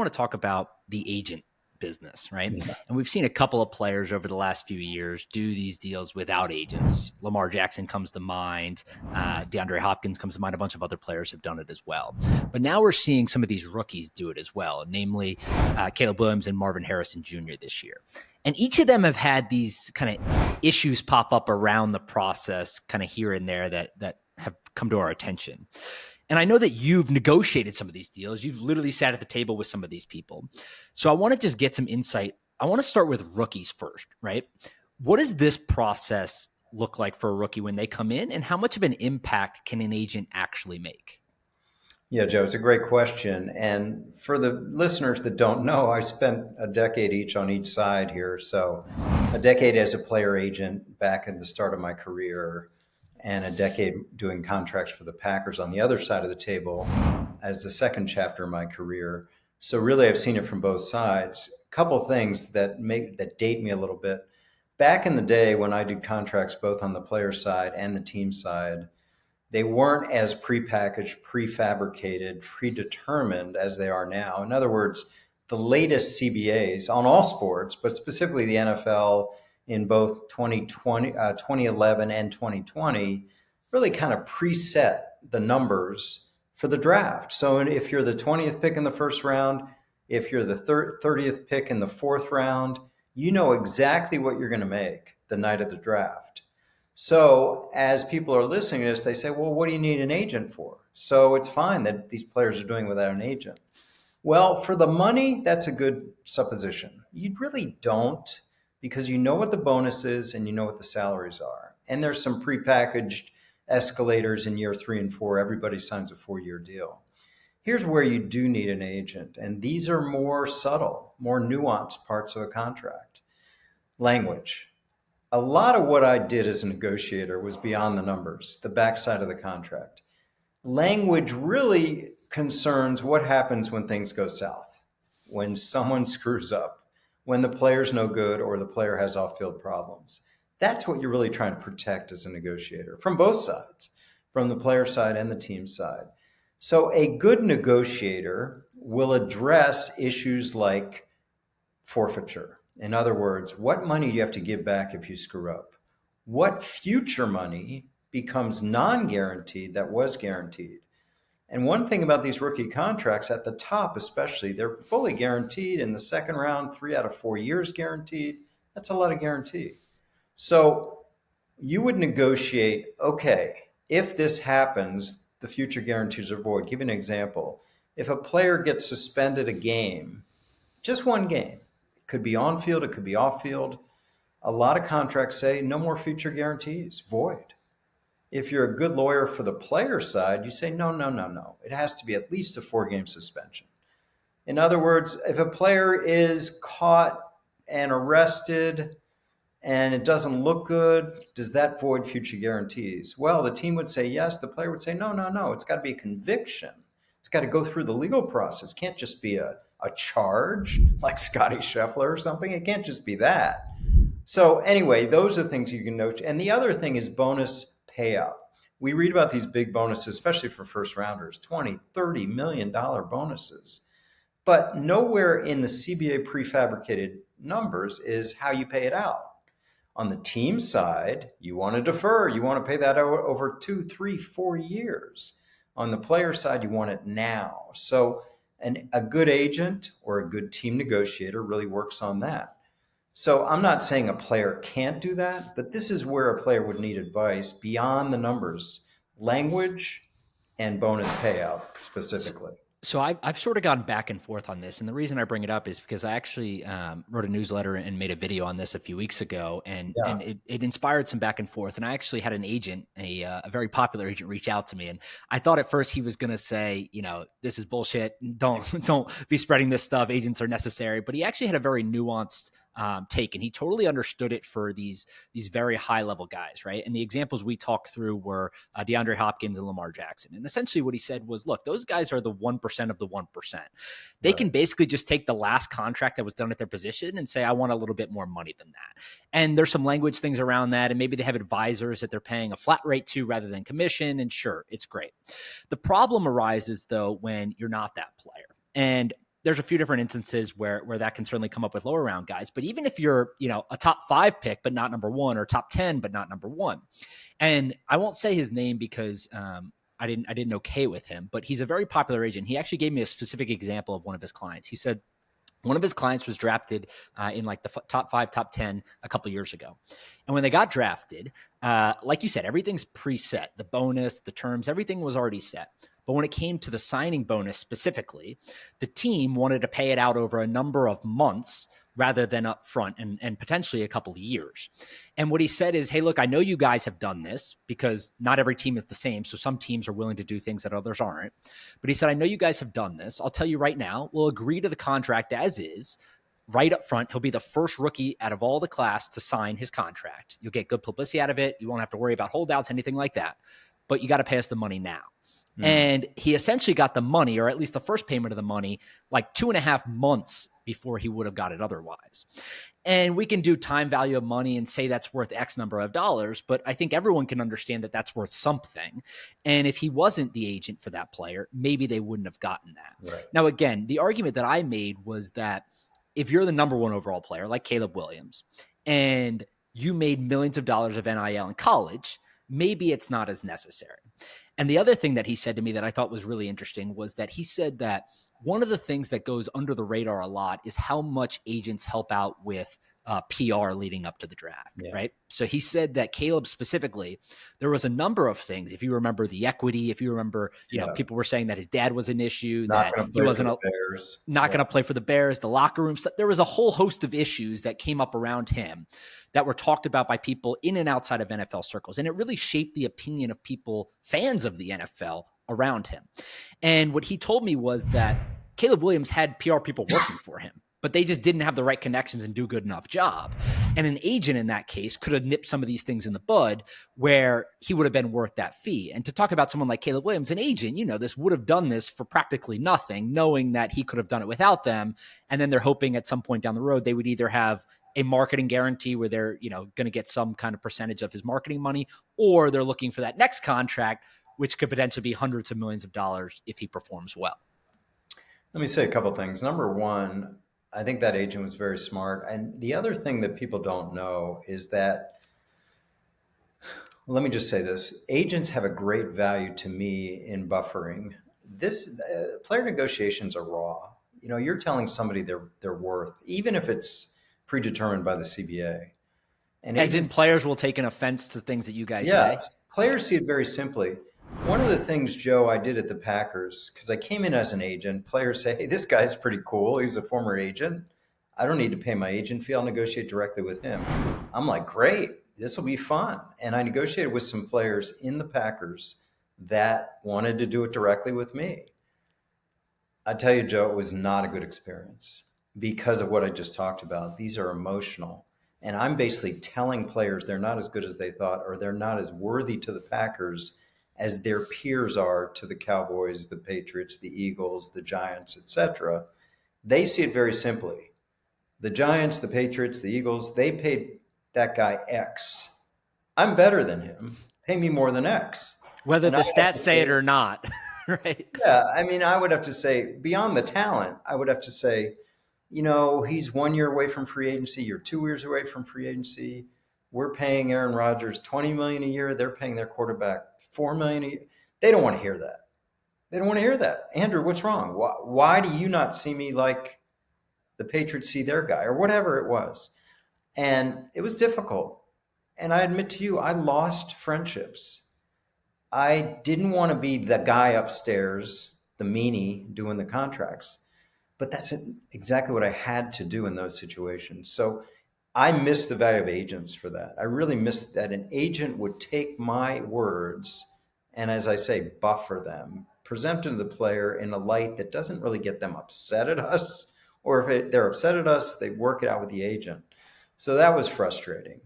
want to talk about the agent business, right? Yeah. And we've seen a couple of players over the last few years do these deals without agents. Lamar Jackson comes to mind. DeAndre Hopkins comes to mind. A bunch of other players have done it as well. But now we're seeing some of these rookies do it as well, namely Caleb Williams and Marvin Harrison Jr. this year. And each of them have had these kind of issues pop up around the process kind of here and there that have come to our attention. And I know that you've negotiated some of these deals. You've literally sat at the table with some of these people. So I want to just get some insight. I want to start with rookies first, right? What does this process look like for a rookie when they come in, and how much of an impact can an agent actually make? Yeah, Joe, it's a great question. And for the listeners that don't know, I spent a decade each on each side here. So a decade as a player agent back at the start of my career, and a decade doing contracts for the Packers on the other side of the table as the second chapter of my career. So really, I've seen it from both sides. A couple things that date me a little bit. Back in the day when I did contracts both on the player side and the team side, they weren't as prepackaged, prefabricated, predetermined as they are now. In other words, the latest CBAs on all sports, but specifically the NFL, in both 2011 and 2020, really kind of preset the numbers for the draft. So if you're the 20th pick in the first round, if you're the 30th pick in the fourth round, you know exactly what you're going to make the night of the draft. So as people are listening to this, they say, well, what do you need an agent for? So it's fine that these players are doing without an agent. Well, for the money, that's a good supposition. You really don't, because you know what the bonus is and you know what the salaries are. And there's some prepackaged escalators in year 3 and 4. Everybody signs a 4-year deal. Here's where you do need an agent. And these are more subtle, more nuanced parts of a contract. Language. A lot of what I did as a negotiator was beyond the numbers, the backside of the contract. Language really concerns what happens when things go south, when someone screws up, when the player's no good or the player has off-field problems. That's what you're really trying to protect as a negotiator from both sides, from the player side and the team side. So a good negotiator will address issues like forfeiture. In other words, what money do you have to give back if you screw up? What future money becomes non-guaranteed that was guaranteed? And one thing about these rookie contracts at the top, especially, they're fully guaranteed in the second round, 3 out of 4 years guaranteed. That's a lot of guarantee. So you would negotiate, okay, if this happens, the future guarantees are void. Give you an example. If a player gets suspended a game, just one game, it could be on field, it could be off field. A lot of contracts say no more future guarantees, void. If you're a good lawyer for the player side, you say, no. It has to be at least a 4-game suspension. In other words, if a player is caught and arrested and it doesn't look good, does that void future guarantees? Well, the team would say yes. The player would say, no. It's got to be a conviction. It's got to go through the legal process. It can't just be a charge like Scotty Scheffler or something. It can't just be that. So anyway, those are things you can note. And the other thing is bonus payout. We read about these big bonuses, especially for first rounders, $20, $30 million bonuses. But nowhere in the CBA prefabricated numbers is how you pay it out. On the team side, you want to defer. You want to pay that over 2, 3, 4 years. On the player side, you want it now. So a good agent or a good team negotiator really works on that. So I'm not saying a player can't do that, but this is where a player would need advice beyond the numbers, language and bonus payout specifically. So I've sort of gone back and forth on this. And the reason I bring it up is because I actually wrote a newsletter and made a video on this a few weeks ago, and it inspired some back and forth. And I actually had an agent, a very popular agent, reach out to me. And I thought at first he was going to say, this is bullshit. Don't be spreading this stuff. Agents are necessary. But he actually had a very nuanced take, and he totally understood it for these very high level guys, right? And the examples we talked through were DeAndre Hopkins and Lamar Jackson. And essentially what he said was, look, those guys are the 1% of the 1%. They can basically just take the last contract that was done at their position and say, I want a little bit more money than that. And there's some language things around that. And maybe they have advisors that they're paying a flat rate to rather than commission. And sure, it's great. The problem arises though when you're not that player. And there's a few different instances where that can certainly come up with lower round guys. But even if you're, a top 5 pick, but not number 1, or top 10, but not number 1. And I won't say his name because I didn't okay with him, but he's a very popular agent. He actually gave me a specific example of one of his clients. He said one of his clients was drafted in like the top 5, top 10 a couple of years ago. And when they got drafted, like you said, everything's preset. The bonus, the terms, everything was already set. But when it came to the signing bonus specifically, the team wanted to pay it out over a number of months rather than up front and potentially a couple of years. And what he said is, hey, look, I know you guys have done this because not every team is the same. So some teams are willing to do things that others aren't. But he said, I know you guys have done this. I'll tell you right now, we'll agree to the contract as is. Right up front, he'll be the first rookie out of all the class to sign his contract. You'll get good publicity out of it. You won't have to worry about holdouts, anything like that. But you got to pay us the money now. And he essentially got the money, or at least the first payment of the money, like 2.5 months before he would have got it otherwise. And we can do time value of money and say that's worth X number of dollars, but I think everyone can understand that that's worth something. And if he wasn't the agent for that player, maybe they wouldn't have gotten that. Right. Now, again, the argument that I made was that if you're the number 1 overall player, like Caleb Williams, and you made millions of dollars of NIL in college, maybe it's not as necessary. And the other thing that he said to me that I thought was really interesting was that he said that one of the things that goes under the radar a lot is how much agents help out with PR leading up to the draft, right? So he said that Caleb specifically, there was a number of things. If you remember the equity, if you remember, people were saying that his dad was an issue, that he wasn't not going to play for the Bears, the locker room. There was a whole host of issues that came up around him that were talked about by people in and outside of NFL circles. And it really shaped the opinion of people, fans of the NFL around him. And what he told me was that Caleb Williams had PR people working for him, but they just didn't have the right connections and do a good enough job. And an agent in that case could have nipped some of these things in the bud where he would have been worth that fee. And to talk about someone like Caleb Williams, an agent, this would have done this for practically nothing, knowing that he could have done it without them. And then they're hoping at some point down the road, they would either have a marketing guarantee where they're, going to get some kind of percentage of his marketing money, or they're looking for that next contract, which could potentially be hundreds of millions of dollars if he performs well. Let me say a couple of things. Number one, I think that agent was very smart. And the other thing that people don't know is that, let me just say this, agents have a great value to me in buffering. This player negotiations are raw. You're telling somebody their worth, even if it's predetermined by the CBA. And as in players will take an offense to things that you guys say? Players see it very simply. One of the things, Joe, I did at the Packers, because I came in as an agent, players say, hey, this guy's pretty cool. He's a former agent. I don't need to pay my agent fee. I'll negotiate directly with him. I'm like, great, this will be fun. And I negotiated with some players in the Packers that wanted to do it directly with me. I tell you, Joe, it was not a good experience because of what I just talked about. These are emotional. And I'm basically telling players they're not as good as they thought, or they're not as worthy to the Packers as their peers are to the Cowboys, the Patriots, the Eagles, the Giants, etc. They see it very simply. The Giants, the Patriots, the Eagles, they paid that guy X. I'm better than him. Pay me more than X. Whether the stats say it or not, right? Yeah, I would have to say, beyond the talent, I would have to say, he's 1 year away from free agency. You're 2 years away from free agency. We're paying Aaron Rodgers $20 million a year. They're paying their quarterback $4 million a year. They don't want to hear that. They don't want to hear that. Andrew, what's wrong? Why do you not see me like the Patriots see their guy, or whatever it was? And it was difficult. And I admit to you, I lost friendships. I didn't want to be the guy upstairs, the meanie doing the contracts. But that's exactly what I had to do in those situations. So I missed the value of agents for that. I really missed that an agent would take my words and, as I say, buffer them, present them to the player in a light that doesn't really get them upset at us. Or if they're upset at us, they work it out with the agent. So that was frustrating.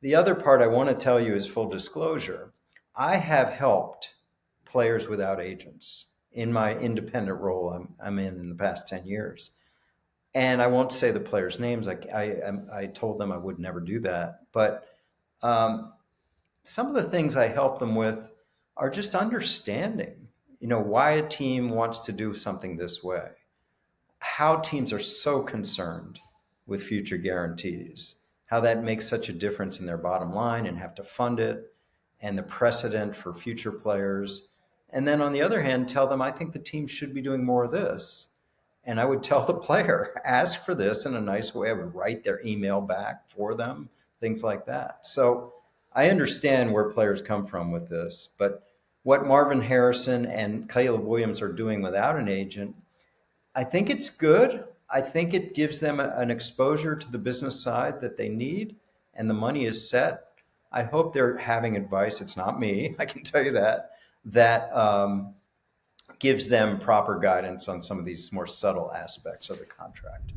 The other part I want to tell you is full disclosure. I have helped players without agents in my independent role I'm in the past 10 years. And I won't say the players' names. I told them I would never do that. But some of the things I help them with are just understanding, why a team wants to do something this way. how teams are so concerned with future guarantees, how that makes such a difference in their bottom line and have to fund it, and the precedent for future players. And then on the other hand, tell them, I think the team should be doing more of this. And I would tell the player, ask for this in a nice way. I would write their email back for them, things like that. So I understand where players come from with this, but what Marvin Harrison and Caleb Williams are doing without an agent, I think it's good. I think it gives them an exposure to the business side that they need, and the money is set. I hope they're having advice. It's not me, I can tell you that, that gives them proper guidance on some of these more subtle aspects of the contract.